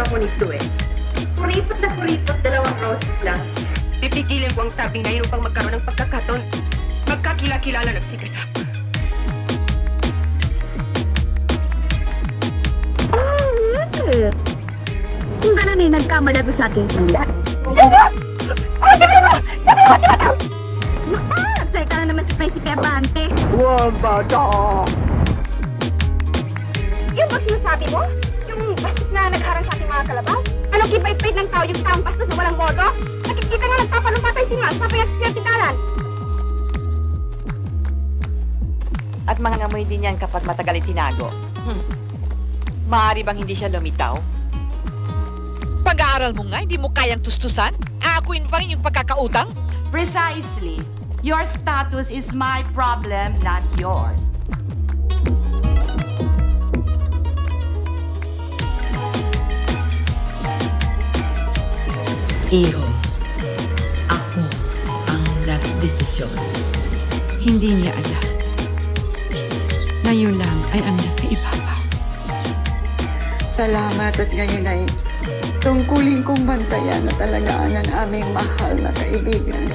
ako nito eh. Kuripot na kuripot, dalawang process lang. Pipigilin ko ang sabi na yun upang magkaroon ng pagkakataon. Magkakilala ng secret up. Kung gano'n eh, nagkamala ko sa ating sila. Nagsay ka na naman sa Prinsipya Abante. Yung ba sinasabi mo? Yung bastos na nagharang sa ating mga kalabas? Anong kipait-pait ng tao yung taong bastos na walang modo? Nakikita nga nagpapalumpatay si Mal sa pinagsisertikalan. At mga ngamoy din yan kapag matagal itinago. Maaari bang hindi siya lumitaw? Pag-aaral mo nga, hindi mo kayang tustusan? Aakuin pa rin yung pagkakautang? Precisely. Your status is my problem, not yours. Iho, ako ang nagdesisyon. Hindi niya alam. Ngayon lang ay ang nasa ibabaw. Salamat at ngayon ay tungkulin kong bantayan na talagaan ang aming mahal na kaibigan.